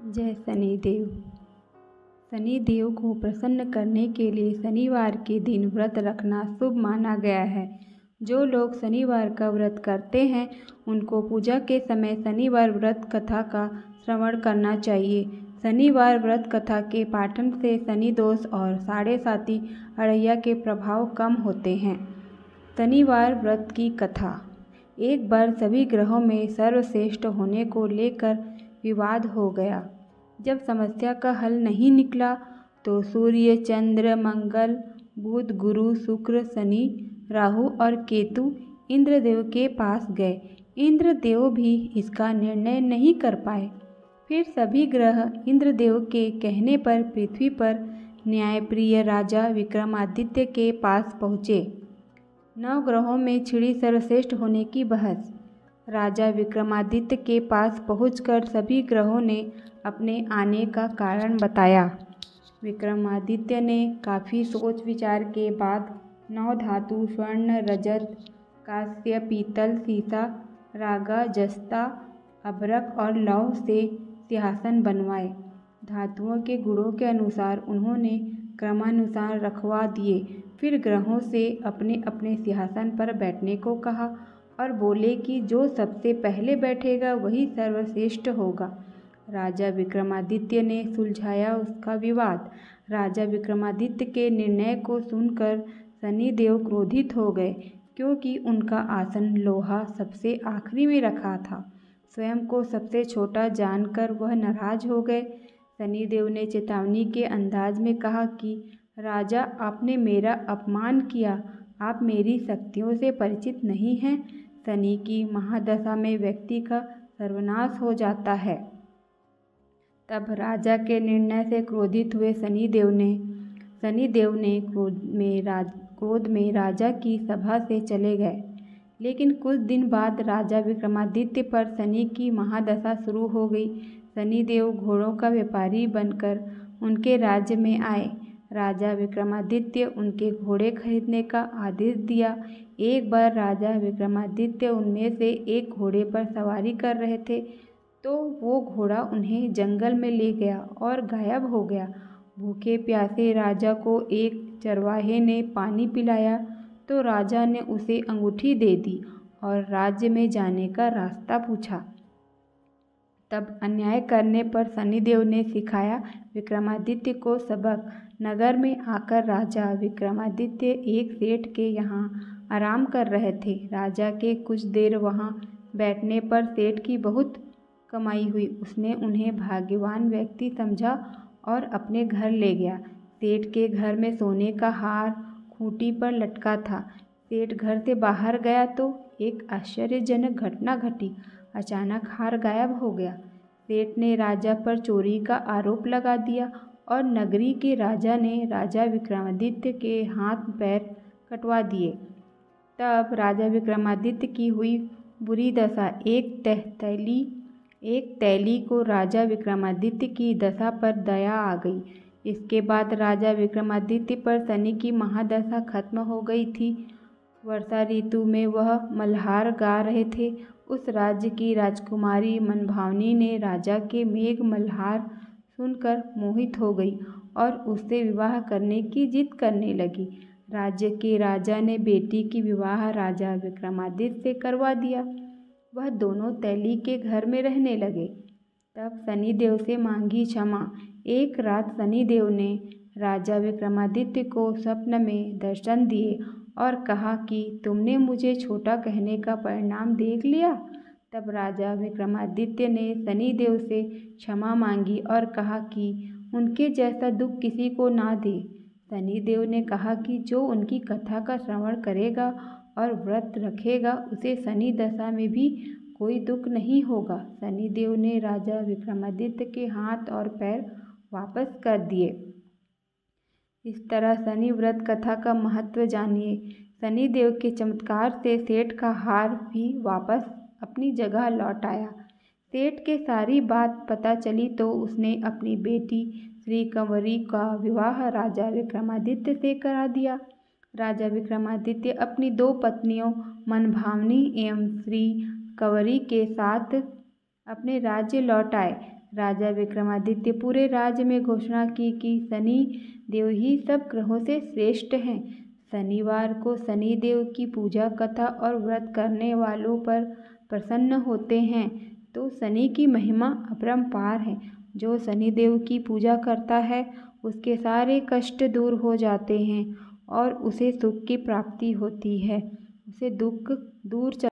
जय शनिदेव। शनिदेव को प्रसन्न करने के लिए शनिवार के दिन व्रत रखना शुभ माना गया है। जो लोग शनिवार का व्रत करते हैं उनको पूजा के समय शनिवार व्रत कथा का श्रवण करना चाहिए। शनिवार व्रत कथा के पाठन से शनि दोष और साढ़े साती अड़ैया के प्रभाव कम होते हैं। शनिवार व्रत की कथा। एक बार सभी ग्रहों में सर्वश्रेष्ठ होने को लेकर विवाद हो गया। जब समस्या का हल नहीं निकला तो सूर्य, चंद्र, मंगल, बुध, गुरु, शुक्र, शनि, राहु और केतु इंद्रदेव के पास गए। इंद्रदेव भी इसका निर्णय नहीं कर पाए। फिर सभी ग्रह इंद्रदेव के कहने पर पृथ्वी पर न्यायप्रिय राजा विक्रमादित्य के पास पहुँचे। 9 ग्रहों में छिड़ी सर्वश्रेष्ठ होने की बहस। राजा विक्रमादित्य के पास पहुंचकर सभी ग्रहों ने अपने आने का कारण बताया। विक्रमादित्य ने काफ़ी सोच विचार के बाद 9 धातु स्वर्ण, रजत, कांस्य, पीतल, सीसा, रागा, जस्ता, अभ्रक और लौह से सिंहासन बनवाए। धातुओं के गुणों के अनुसार उन्होंने क्रमानुसार रखवा दिए। फिर ग्रहों से अपने अपने सिंहासन पर बैठने को कहा और बोले कि जो सबसे पहले बैठेगा वही सर्वश्रेष्ठ होगा। राजा विक्रमादित्य ने सुलझाया उसका विवाद। राजा विक्रमादित्य के निर्णय को सुनकर शनिदेव क्रोधित हो गए, क्योंकि उनका आसन लोहा सबसे आखिरी में रखा था। स्वयं को सबसे छोटा जानकर वह नाराज हो गए। शनिदेव ने चेतावनी के अंदाज में कहा कि राजा, आपने मेरा अपमान किया। आप मेरी शक्तियों से परिचित नहीं हैं। शनि की महादशा में व्यक्ति का सर्वनाश हो जाता है। तब राजा के निर्णय से क्रोधित हुए शनिदेव ने क्रोध में राजा की सभा से चले गए। लेकिन कुछ दिन बाद राजा विक्रमादित्य पर शनि की महादशा शुरू हो गई। शनिदेव घोड़ों का व्यापारी बनकर उनके राज्य में आए। राजा विक्रमादित्य उनके घोड़े खरीदने का आदेश दिया। एक बार राजा विक्रमादित्य उनमें से एक घोड़े पर सवारी कर रहे थे तो वो घोड़ा उन्हें जंगल में ले गया और गायब हो गया। भूखे प्यासे राजा को एक चरवाहे ने पानी पिलाया तो राजा ने उसे अंगूठी दे दी और राज्य में जाने का रास्ता पूछा। तब अन्याय करने पर शनिदेव ने सिखाया विक्रमादित्य को सबक। नगर में आकर राजा विक्रमादित्य एक सेठ के यहाँ आराम कर रहे थे। राजा के कुछ देर वहाँ बैठने पर सेठ की बहुत कमाई हुई। उसने उन्हें भाग्यवान व्यक्ति समझा और अपने घर ले गया। सेठ के घर में सोने का हार खूंटी पर लटका था। सेठ घर से बाहर गया तो एक आश्चर्यजनक घटना घटी। अचानक हार गायब हो गया। सेठ ने राजा पर चोरी का आरोप लगा दिया और नगरी के राजा ने राजा विक्रमादित्य के हाथ पैर कटवा दिए। तब राजा विक्रमादित्य की हुई बुरी दशा। एक तैली को राजा विक्रमादित्य की दशा पर दया आ गई। इसके बाद राजा विक्रमादित्य पर शनि की महादशा खत्म हो गई थी। वर्षा ऋतु में वह मल्हार गा रहे थे। उस राज्य की राजकुमारी मनभावनी ने राजा के मेघ मल्हार सुनकर मोहित हो गई और उससे विवाह करने की जिद करने लगी। राज्य के राजा ने बेटी की विवाह राजा विक्रमादित्य से करवा दिया। वह दोनों तैली के घर में रहने लगे। तब शनिदेव से मांगी क्षमा। एक रात शनिदेव ने राजा विक्रमादित्य को स्वप्न में दर्शन दिए और कहा कि तुमने मुझे छोटा कहने का परिणाम देख लिया। तब राजा विक्रमादित्य ने शनिदेव से क्षमा मांगी और कहा कि उनके जैसा दुख किसी को ना दे। शनिदेव ने कहा कि जो उनकी कथा का श्रवण करेगा और व्रत रखेगा उसे शनि दशा में भी कोई दुख नहीं होगा। शनिदेव ने राजा विक्रमादित्य के हाथ और पैर वापस कर दिए। इस तरह शनि व्रत कथा का महत्व जानिए। शनिदेव के चमत्कार से सेठ का हार भी वापस अपनी जगह लौट आया। सेठ के सारी बात पता चली तो उसने अपनी बेटी श्री कंवरी का विवाह राजा विक्रमादित्य से करा दिया। राजा विक्रमादित्य अपनी 2 पत्नियों मनभावनी एवं श्री कंवरी के साथ अपने राज्य लौट आए। राजा विक्रमादित्य पूरे राज्य में घोषणा की कि शनि देव ही सब ग्रहों से श्रेष्ठ हैं। शनिवार को शनि देव की पूजा कथा और व्रत करने वालों पर प्रसन्न होते हैं। तो शनि की महिमा अपरंपार है। जो शनि देव की पूजा करता है उसके सारे कष्ट दूर हो जाते हैं और उसे सुख की प्राप्ति होती है। उसे दुख दूर